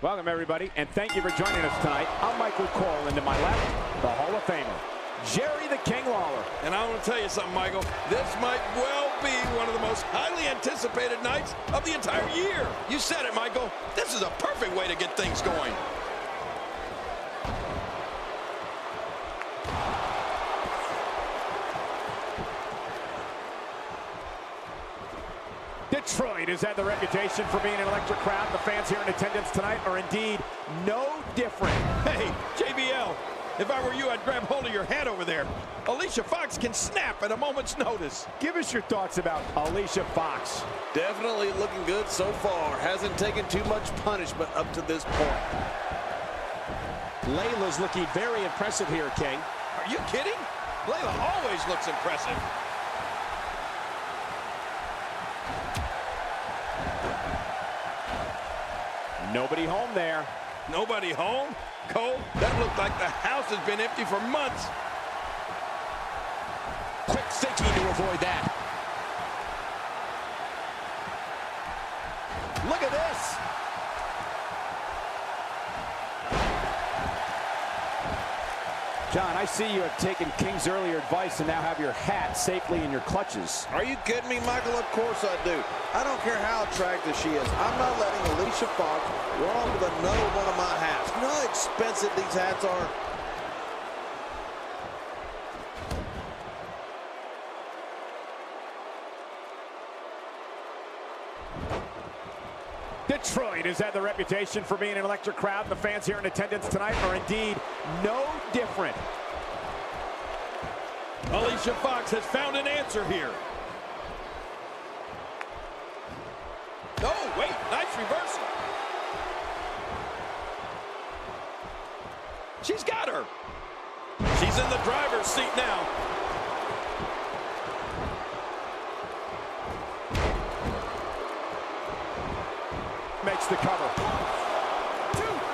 Welcome, everybody, and thank you for joining us tonight. I'm Michael Cole, and to my left, the Hall of Famer, Jerry the King Lawler. And I want to tell you something, Michael. This might well be one of the most highly anticipated nights of the entire year. You said it, Michael. This is a perfect way to get things going. Detroit has had the reputation for being an electric crowd. The fans here in attendance tonight are indeed no different. Hey, JBL, if I were you, I'd grab hold of your hand over there. Alicia Fox can snap at a moment's notice. Give us your thoughts about Alicia Fox. Definitely looking good so far. Hasn't taken too much punishment up to this point. Layla's looking very impressive here, King. Are you kidding? Layla always looks impressive. Nobody home there. Nobody home? Cole, that looked like the house has been empty for months. Quick thinking to avoid that. Look at this. John, I see you have taken King's earlier advice and now have your hat safely in your clutches. Are you kidding me, Michael? Of course I do. I don't care how attractive she is. I'm not letting Alicia Fox run with another one of my hats. You know how expensive these hats are? Detroit has had the reputation for being an electric crowd. The fans here in attendance tonight are indeed no different. Alicia Fox has found an answer here. Oh, wait, nice reversal. She's got her. She's in the driver's seat now. Makes the cover.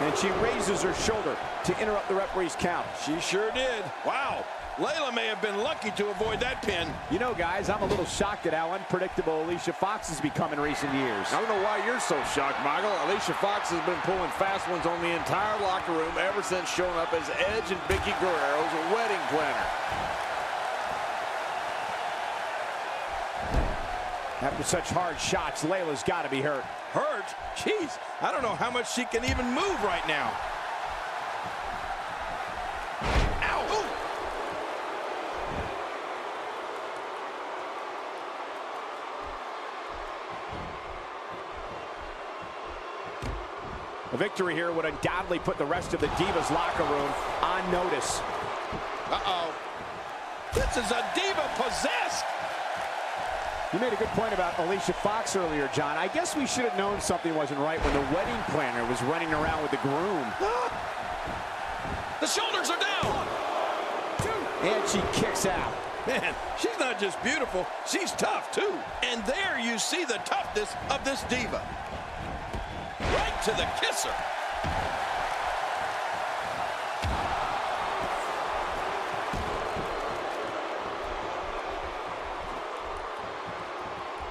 And she raises her shoulder to interrupt the referee's count. She sure did. Wow. Layla may have been lucky to avoid that pin. You know, guys, I'm a little shocked at how unpredictable Alicia Fox has become in recent years. I don't know why you're so shocked, Michael. Alicia Fox has been pulling fast ones on the entire locker room ever since showing up as Edge and Vicky Guerrero's wedding planner. After such hard shots, Layla's got to be hurt. Hurt? Jeez, I don't know how much she can even move right now. Ow! Ooh. A victory here would undoubtedly put the rest of the Divas locker room on notice. Uh-oh. This is a diva possessed. You made a good point about Alicia Fox earlier, John. I guess we should have known something wasn't right when the wedding planner was running around with the groom. The shoulders are down. And she kicks out. Man, she's not just beautiful, she's tough too. And there you see the toughness of this diva. Right to the kisser.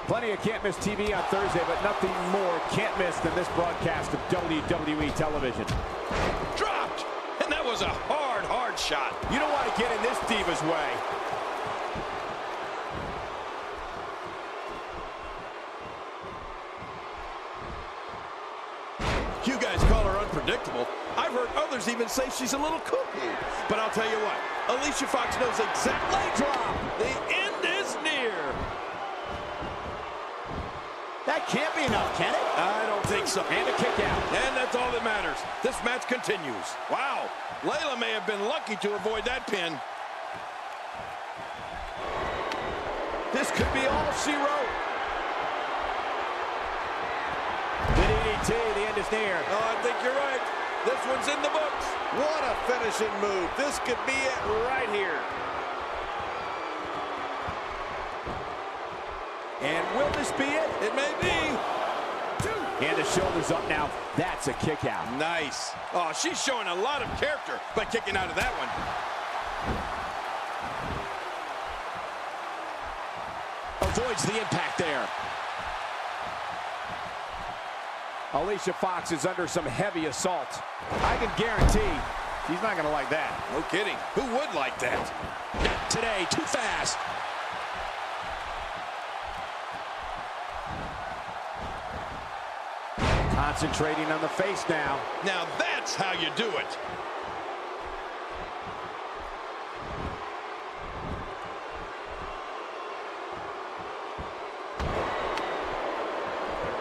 Plenty of can't miss TV on Thursday, but nothing more can't miss than this broadcast of WWE television. Dropped! And that was a hard shot. You don't want to get in this diva's way. You guys call her unpredictable. I've heard others even say she's a little cuckoo. But I'll tell you what, Alicia Fox knows exactly. Drop. The end is near. That can't be enough, can it? I don't think so. And a kick out. And that's all that matters. This match continues. Wow. Layla may have been lucky to avoid that pin. This could be all she wrote. The DDT, the end is near. Oh, I think you're right. This one's in the books. What a finishing move. This could be it right here. And will this be it? It may be. And the shoulder's up now. That's a kick out. Nice. Oh, she's showing a lot of character by kicking out of that one. Avoids the impact there. Alicia Fox is under some heavy assault. I can guarantee she's not going to like that. No kidding. Who would like that? Not today. Too fast. Concentrating on the face now. Now that's how you do it.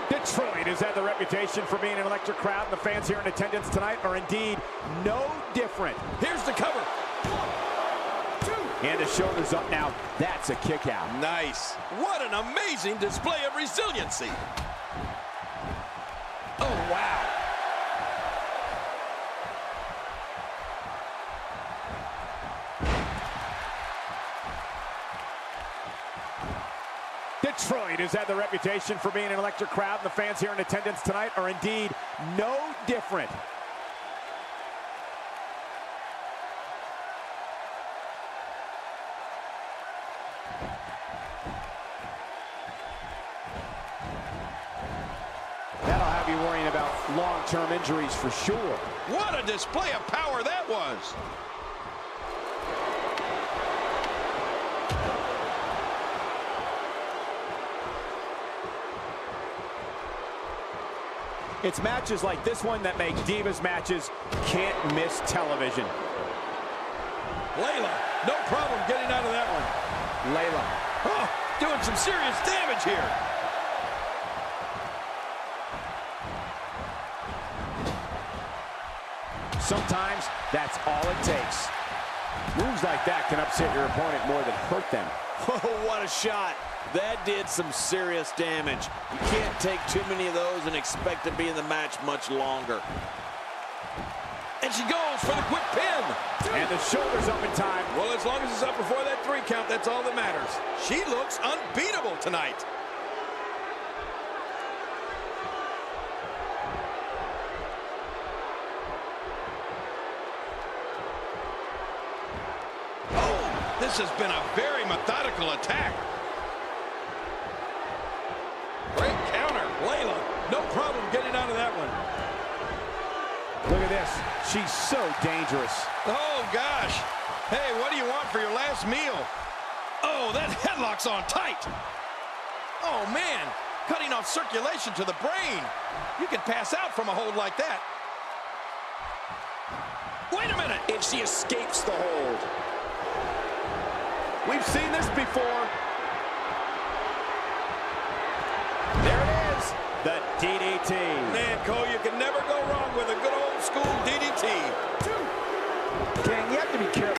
Detroit has had the reputation for being an electric crowd, and the fans here in attendance tonight are indeed no different. Here's the cover. 1, 2. And the shoulders up now. That's a kick out. Nice. What an amazing display of resiliency. Oh, wow. Detroit has had the reputation for being an electric crowd, and the fans here in attendance tonight are indeed no different. That'll have you worrying about long-term injuries for sure. What a display of power that was. It's matches like this one that make Divas matches can't miss television. Layla, no problem getting out of that one. Layla. Oh, doing some serious damage here. Sometimes that's all it takes. Moves like that can upset your opponent more than hurt them. Oh, what a shot. That did some serious damage. You can't take too many of those and expect to be in the match much longer. And she goes for the quick pin. And the shoulders up in time. Well, as long as it's up before that 3 count, that's all that matters. She looks unbeatable tonight. Oh, this has been a very methodical attack. Great counter. Layla, no problem getting out of that one. Look at this. She's so dangerous. Oh, gosh. Hey, what do you want for your last meal? Oh, that headlock's on tight. Oh, man. Cutting off circulation to the brain. You could pass out from a hold like that. Wait a minute. And she escapes the hold. We've seen this before. There it is. The DDT. Man, Cole, you can never go wrong with a good old school DDT. King, you have to be careful.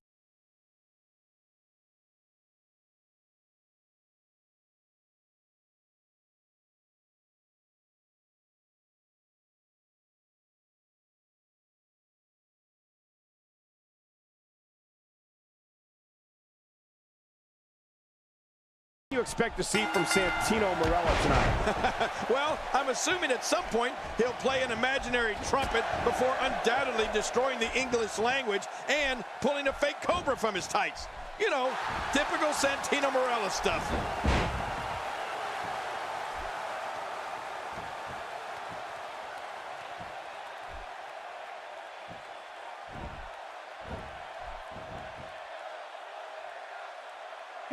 You expect to see from Santino Marella tonight? Well, I'm assuming at some point he'll play an imaginary trumpet before undoubtedly destroying the English language and pulling a fake cobra from his tights. You know, typical Santino Marella stuff.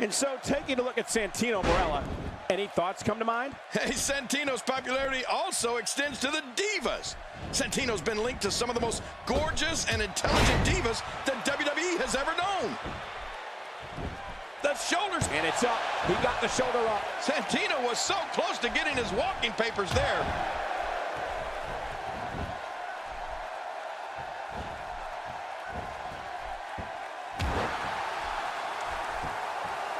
And so, taking a look at Santino Marella, any thoughts come to mind? Hey, Santino's popularity also extends to the divas. Santino's been linked to some of the most gorgeous and intelligent divas that WWE has ever known. The shoulders. And it's up. He got the shoulder up. Santino was so close to getting his walking papers there.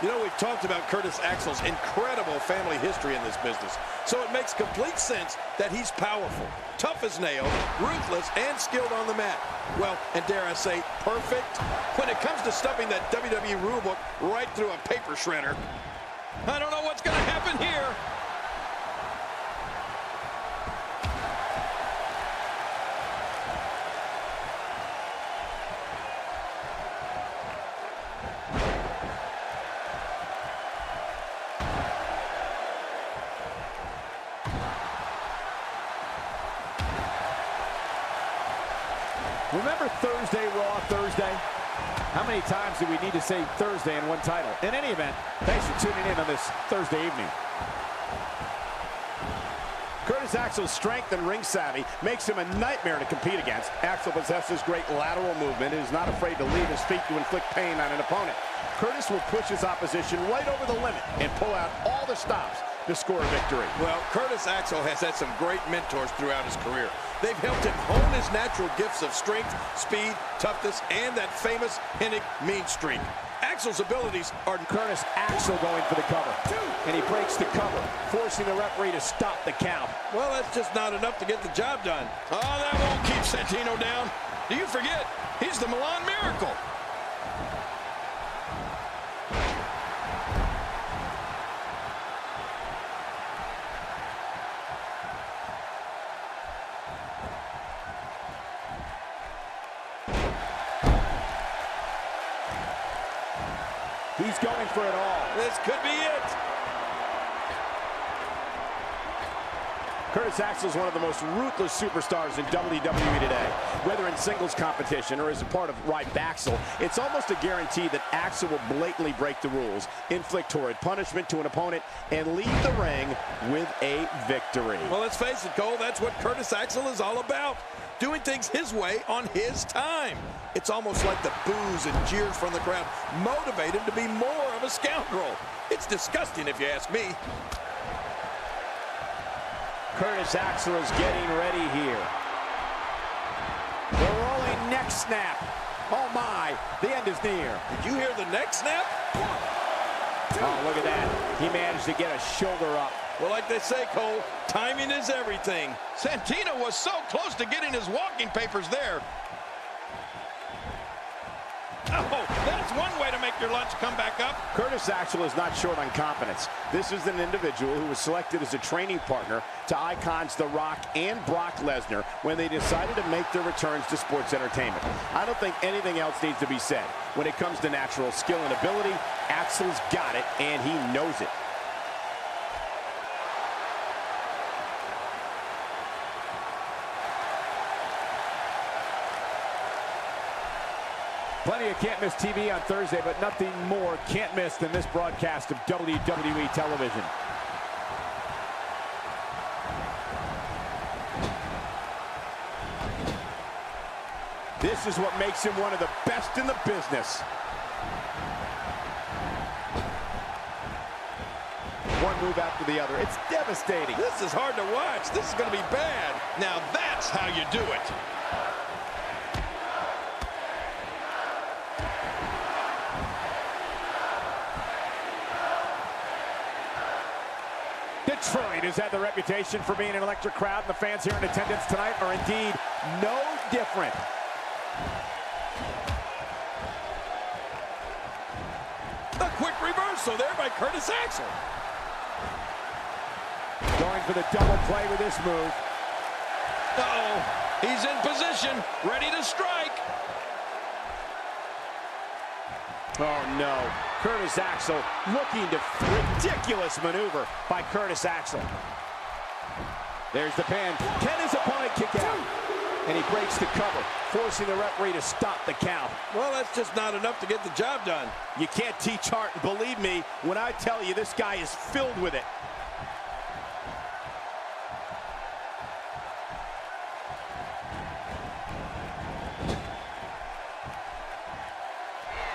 You know, we've talked about Curtis Axel's incredible family history in this business, so it makes complete sense that he's powerful, tough as nails, ruthless, and skilled on the mat. Well, and dare I say, perfect when it comes to stuffing that WWE rulebook right through a paper shredder. I don't know what's going to happen here. Remember Thursday, Raw Thursday? How many times do we need to say Thursday in one title? In any event, thanks for tuning in on this Thursday evening. Curtis Axel's strength and ring savvy makes him a nightmare to compete against. Axel possesses great lateral movement and is not afraid to leave his feet to inflict pain on an opponent. Curtis will push his opposition right over the limit and pull out all the stops to score a victory. Well, Curtis Axel has had some great mentors throughout his career. They've helped him hone his natural gifts of strength, speed, toughness, and that famous Hennig mean streak. Axel's abilities are... Curtis Axel going for the cover. And he breaks the cover, forcing the referee to stop the count. Well, that's just not enough to get the job done. Oh, that won't keep Santino down. Do you forget? He's the Milan Miracle. He's going for it all. This could be it. Curtis Axel is one of the most ruthless superstars in WWE today. Whether in singles competition or as a part of Axel, it's almost a guarantee that Axel will blatantly break the rules, inflict horrid punishment to an opponent, and leave the ring with a victory. Well, let's face it, Cole, that's what Curtis Axel is all about. Doing things his way on his time. It's almost like the boos and jeers from the crowd motivate him to be more of a scoundrel. It's disgusting if you ask me. Curtis Axel is getting ready here. The rolling neck snap. Oh my, the end is near. Did you hear the neck snap? Oh, look at that. He managed to get a shoulder up. Well, like they say, Cole, timing is everything. Santino was so close to getting his walking papers there. Oh, that's one way to make your lunch come back up. Curtis Axel is not short on confidence. This is an individual who was selected as a training partner to icons The Rock and Brock Lesnar when they decided to make their returns to sports entertainment. I don't think anything else needs to be said. When it comes to natural skill and ability, Axel's got it, and he knows it. Plenty of can't miss TV on Thursday, but nothing more can't miss than this broadcast of WWE television. This is what makes him one of the best in the business. One move after the other. It's devastating. This is hard to watch. This is going to be bad. Now that's how you do it. Detroit has had the reputation for being an electric crowd, and the fans here in attendance tonight are indeed no different. A quick reversal there by Curtis Axel. Going for the double play with this move. Uh-oh, he's in position, ready to strike. Oh no, Curtis Axel looking to ridiculous maneuver by Curtis Axel. There's the pin. Can his opponent kick out? And he breaks the cover, forcing the referee to stop the count. Well, that's just not enough to get the job done. You can't teach art, and believe me when I tell you this guy is filled with it.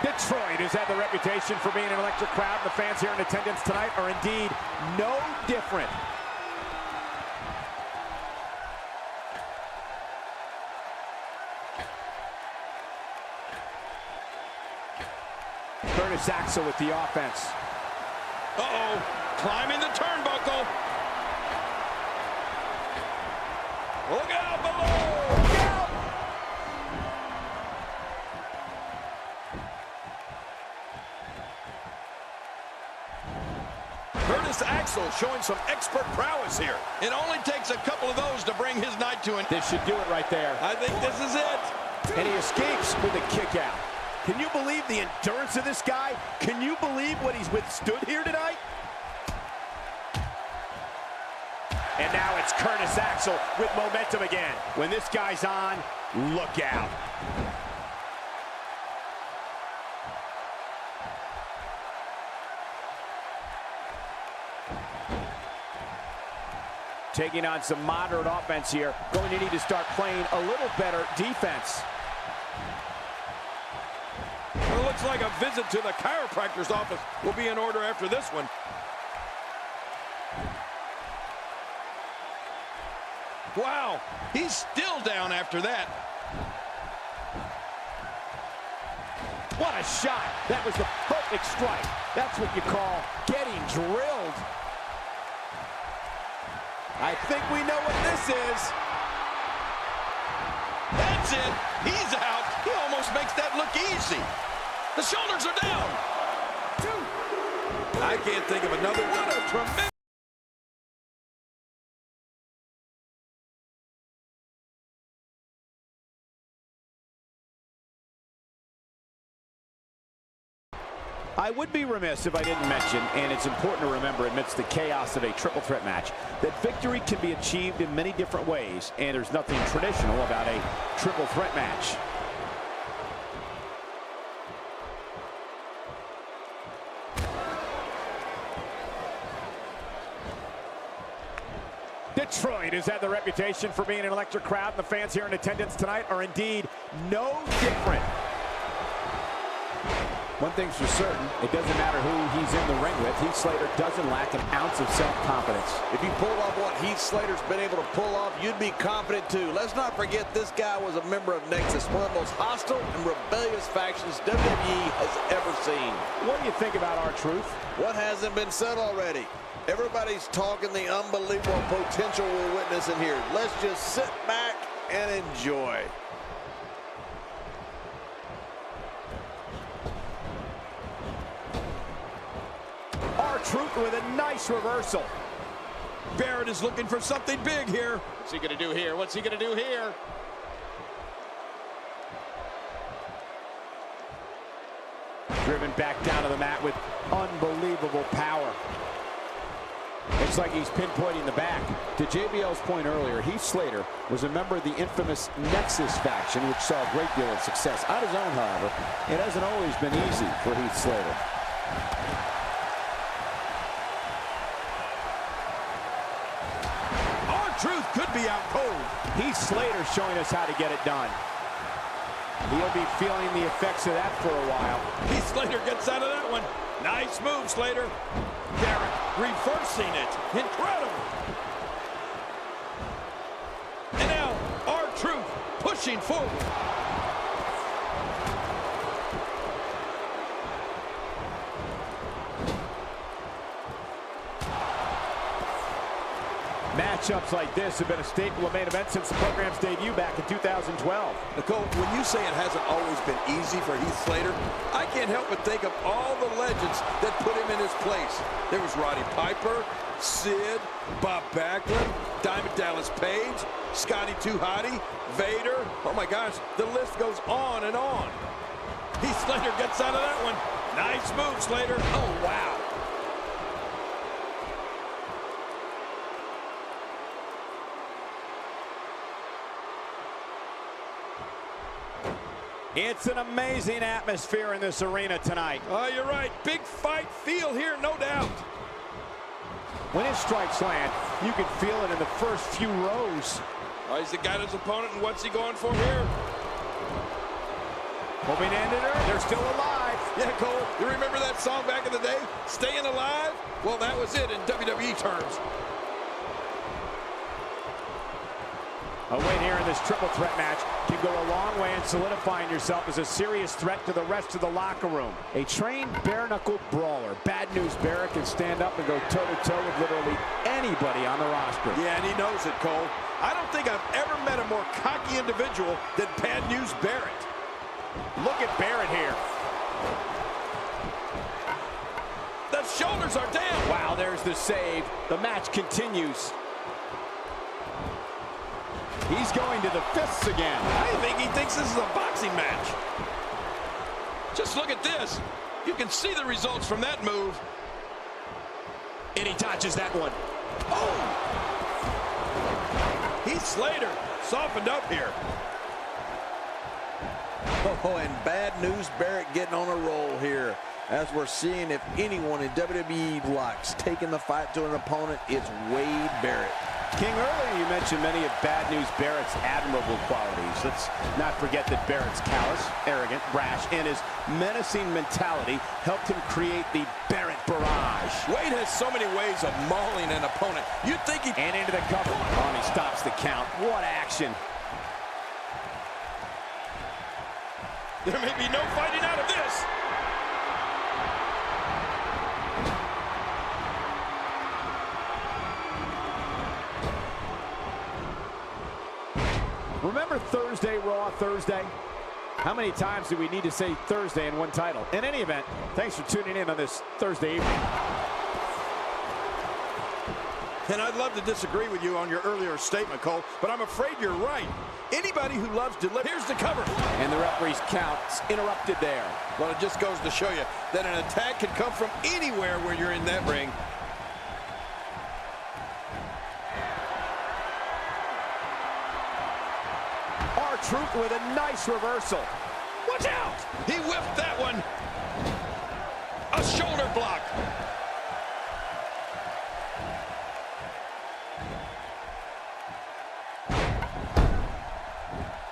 Detroit has had the reputation for being an electric crowd, and the fans here in attendance tonight are indeed no different. Curtis Axel with the offense. Uh-oh, climbing the turnbuckle. Look out below! Look out! Curtis Axel showing some expert prowess here. It only takes a couple of those to bring his night to an end. This should do it right there. I think this is it. And he escapes with a kick out. Can you believe the endurance of this guy? Can you believe what he's withstood here tonight? And now it's Curtis Axel with momentum again. When this guy's on, Look out. Taking on some moderate offense here. Going to need to start playing a little better defense. Well, it looks like a visit to the chiropractor's office will be in order after this one. Wow, he's still down after that. What a shot. That was the perfect strike. That's what you call getting drilled. I think we know what this is. That's it. He's out. He almost makes that look easy. The shoulders are down. I can't think of another one. What a tremendous... I would be remiss if I didn't mention, and it's important to remember amidst the chaos of a triple threat match, that victory can be achieved in many different ways, and there's nothing traditional about a triple threat match. Detroit has had the reputation for being an electric crowd, and the fans here in attendance tonight are indeed no different. One thing's for certain, it doesn't matter who he's in the ring with, Heath Slater doesn't lack an ounce of self-confidence. If you pulled off what Heath Slater's been able to pull off, you'd be confident too. Let's not forget this guy was a member of Nexus, one of the most hostile and rebellious factions WWE has ever seen. What do you think about R-Truth? What hasn't been said already? Everybody's talking the unbelievable potential we're witnessing here. Let's just sit back and enjoy. R-Truth with a nice reversal. Barrett is looking for something big here. What's he going to do here? What's he going to do here? Driven back down to the mat with unbelievable power. Looks like he's pinpointing the back. To JBL's point earlier, Heath Slater was a member of the infamous Nexus faction, which saw a great deal of success. On his own, however, it hasn't always been easy for Heath Slater. R-Truth could be out cold. Heath Slater showing us how to get it done. He'll be feeling the effects of that for a while. Heath Slater gets out of that one. Nice move, Slater. Barrett reversing it. Incredible. And now R-Truth pushing forward. Matchups like this have been a staple of main events since the program's debut back in 2012. Nicole, when you say it hasn't always been easy for Heath Slater, I can't help but think of all the legends that put him in his place. There was Roddy Piper, Sid, Bob Backlund, Diamond Dallas Page, Scotty 2 Hotty, Vader. Oh my gosh, the list goes on and on. Heath Slater gets out of that one. Nice move, Slater. Oh, wow. It's an amazing atmosphere in this arena tonight. Oh, you're right. Big fight feel here, no doubt. When his strikes land, you can feel it in the first few rows. Oh, he's got his opponent, and what's he going for here? Hoping to end it early. They're still alive. Yeah, Cole, you remember that song back in the day? Staying Alive? Well, that was it in WWE terms. A win here in this triple threat match can go a long way in solidifying yourself as a serious threat to the rest of the locker room. A trained bare-knuckle brawler, Bad News Barrett, can stand up and go toe-to-toe with literally anybody on the roster. Yeah, and he knows it, Cole. I don't think I've ever met a more cocky individual than Bad News Barrett. Look at Barrett here. The shoulders are down. Wow, there's the save. The match continues. He's going to the fists again. I think he thinks this is a boxing match. Just look at this. You can see the results from that move. And he dodges that one. Oh! Heath Slater softened up here. Oh, and Bad News Barrett getting on a roll here. As we're seeing, if anyone in WWE likes taking the fight to an opponent, it's Wade Barrett. King, earlier you mentioned many of Bad News Barrett's admirable qualities. Let's not forget that Barrett's callous, arrogant, brash, and his menacing mentality helped him create the Barrett barrage. Wade has so many ways of mauling an opponent. You'd think he... And into the cover. Oh, and he stops the count. What action. There may be no fighting out of this. Remember Thursday, Raw Thursday? How many times do we need to say Thursday in one title? In any event, thanks for tuning in on this Thursday evening. And I'd love to disagree with you on your earlier statement, Cole, but I'm afraid you're right. Anybody who loves delivery, here's the cover. And the referee's count's interrupted there. Well, it just goes to show you that an attack can come from anywhere where you're in that ring. R-Truth with a nice reversal. Watch out! He whiffed that one. A shoulder block.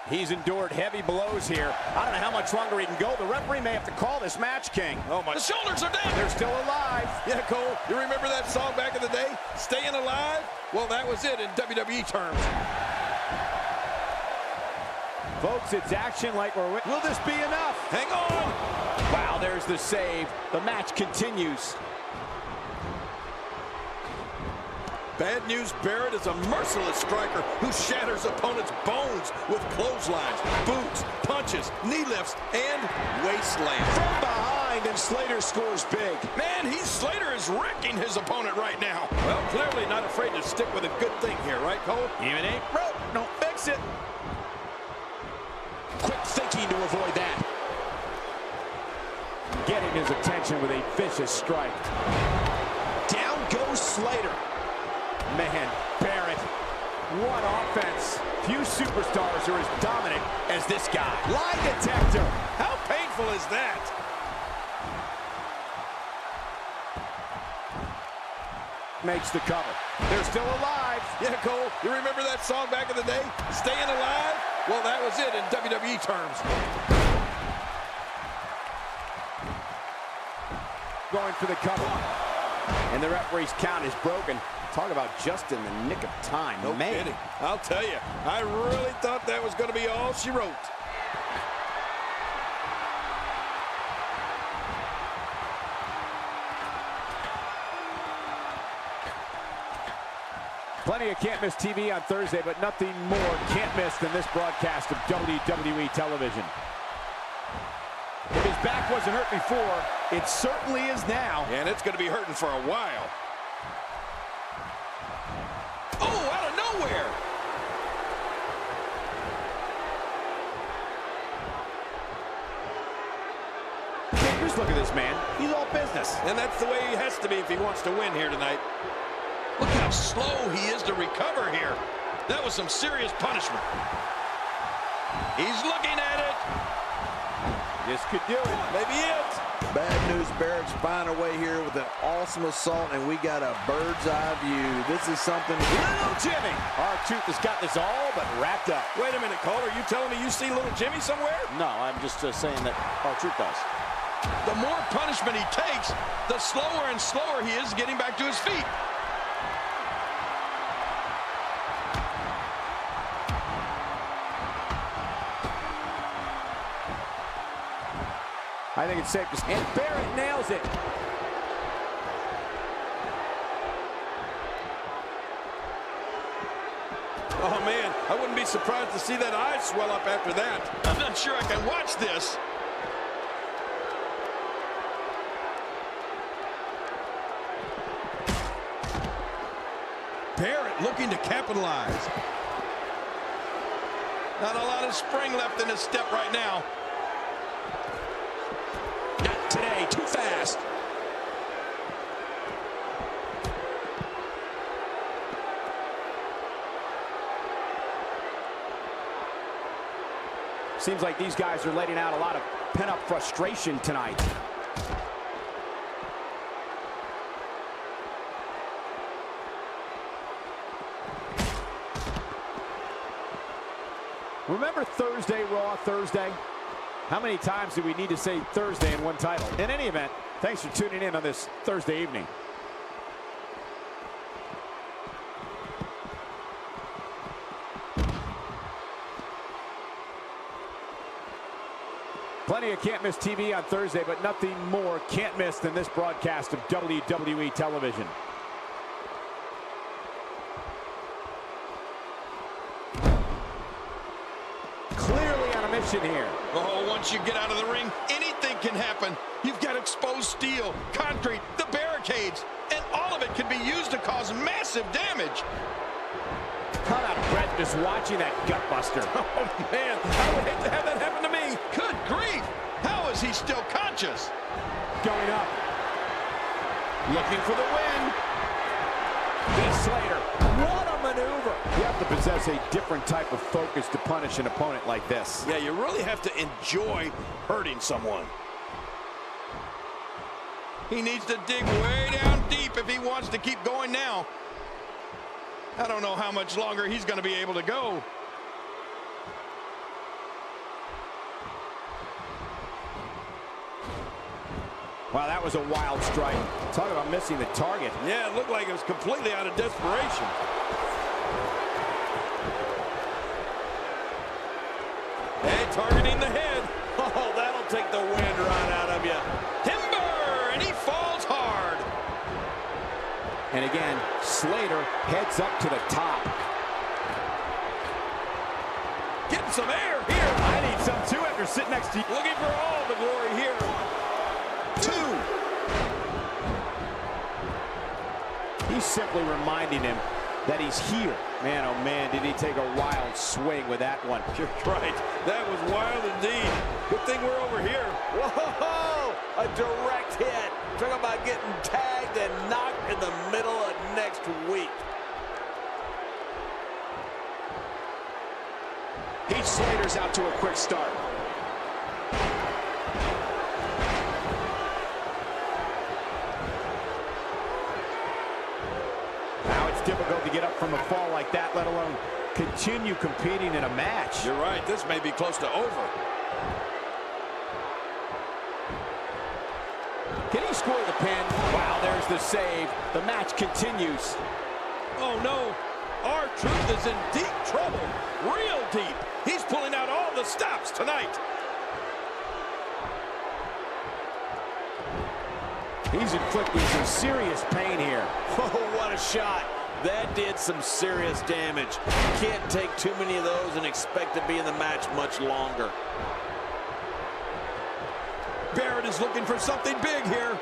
He's endured heavy blows here. I don't know how much longer he can go. The referee may have to call this match, King. Oh, my. The shoulders are down. They're still alive. Yeah, Cole, you remember that song back in the day? Staying Alive? Well, that was it in WWE terms. Folks, it's action like we're... Will this be enough? Hang on. Wow, there's the save. The match continues. Bad News Barrett is a merciless striker who shatters opponents' bones with clotheslines, boots, punches, knee lifts, and wasteland. From behind, and Slater scores big. Man, Heath Slater is wrecking his opponent right now. Well, clearly not afraid to stick with a good thing here, right, Cole? Even ain't broke. Don't fix it. Quick thinking to avoid that. Getting his attention with a vicious strike. Down goes Slater. Man, Barrett, what offense. Few superstars are as dominant as this guy. Lie detector. How painful is that? Makes the cover. They're still alive. Yeah, Cole, you remember that song back in the day? Staying Alive? Well, that was it in WWE terms. Going for the cover. And the referee's count is broken. Talk about just in the nick of time. No kidding. I'll tell you, I really thought that was going to be all she wrote. Plenty of can't miss TV on Thursday, but nothing more can't miss than this broadcast of WWE television. If his back wasn't hurt before, it certainly is now. And it's going to be hurting for a while. Oh, out of nowhere! Just look at this man. He's all business. And that's the way he has to be if he wants to win here tonight. Look how slow he is to recover here. That was some serious punishment. He's looking at it. This could do it. Maybe it. Bad News Barrett's finding a way here with an awesome assault, and we got a bird's eye view. This is something. Little Jimmy. R-Truth has got this all but wrapped up. Wait a minute, Cole. Are you telling me you see Little Jimmy somewhere? No, I'm just saying that R-Truth does. The more punishment he takes, the slower and slower he is getting back to his feet. I think it's safe to say. And Barrett nails it. Oh, man, I wouldn't be surprised to see that eye swell up after that. I'm not sure I can watch this. Barrett looking to capitalize. Not a lot of spring left in his step right now. Not today, too fast. Seems like these guys are letting out a lot of pent-up frustration tonight. Remember Thursday, Raw Thursday? How many times do we need to say Thursday in one title? In any event, thanks for tuning in on this Thursday evening. Plenty of can't miss TV on Thursday, but nothing more can't miss than this broadcast of WWE television. Clearly on a mission here. Oh, once you get out of the ring, anything can happen. You've got exposed steel, concrete, the barricades, and all of it can be used to cause massive damage. Cut out of breath just watching that gutbuster. Oh, man, I would hate to have that happen to me. Good grief. How is he still conscious? Going up. Looking for the win. Heath Slater. What a maneuver. You have to possess a different type of focus to punish an opponent like this. Yeah, you really have to enjoy hurting someone. He needs to dig way down deep if he wants to keep going now. I don't know how much longer he's going to be able to go. Wow, that was a wild strike. Talk about missing the target. Yeah, it looked like it was completely out of desperation. Hey, targeting the head. Oh, that'll take the wind right out of you. Timber, and he falls hard. And again, Slater heads up to the top. Getting some air here. I need some too after sitting next to you. Looking for all the glory here. 2. He's simply reminding him that he's here. Man, oh man, did he take a wild swing with that one. You're right. That was wild indeed. Good thing we're over here. Whoa! A direct hit. Talk about getting tagged and knocked in the middle of next week. Heath Slater's out to a quick start. Now it's difficult to get up from a fall like that, let alone continue competing in a match. You're right. This may be close to over. Can he score the pin? Wow, there's the save. The match continues. Oh, no. R-Truth is in deep trouble. Real deep. He's pulling out all the stops tonight. He's inflicting some serious pain here. Oh, what a shot. That did some serious damage. You can't take too many of those and expect to be in the match much longer. Barrett is looking for something big here.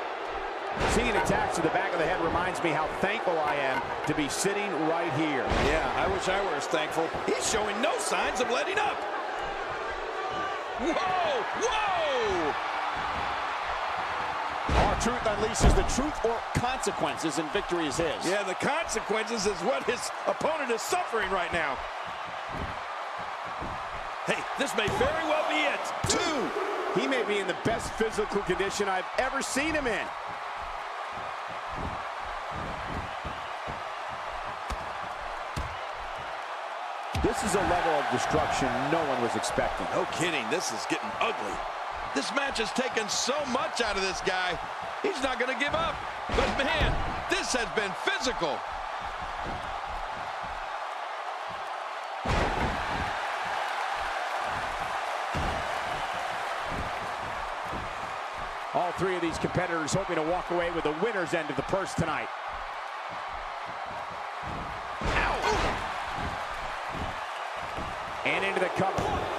Seeing attacks to the back of the head reminds me how thankful I am to be sitting right here. Yeah, I wish I were as thankful. He's showing no signs of letting up. Whoa! Whoa! R-Truth unleashes the truth or consequences, and victory is his. Yeah, the consequences is what his opponent is suffering right now. Hey, this may very well be it. 2. He may be in the best physical condition I've ever seen him in. This is a level of destruction no one was expecting. No kidding, this is getting ugly. This match has taken so much out of this guy. He's not going to give up. But man, this has been physical. All three of these competitors hoping to walk away with the winner's end of the purse tonight. Ow! And into the cover.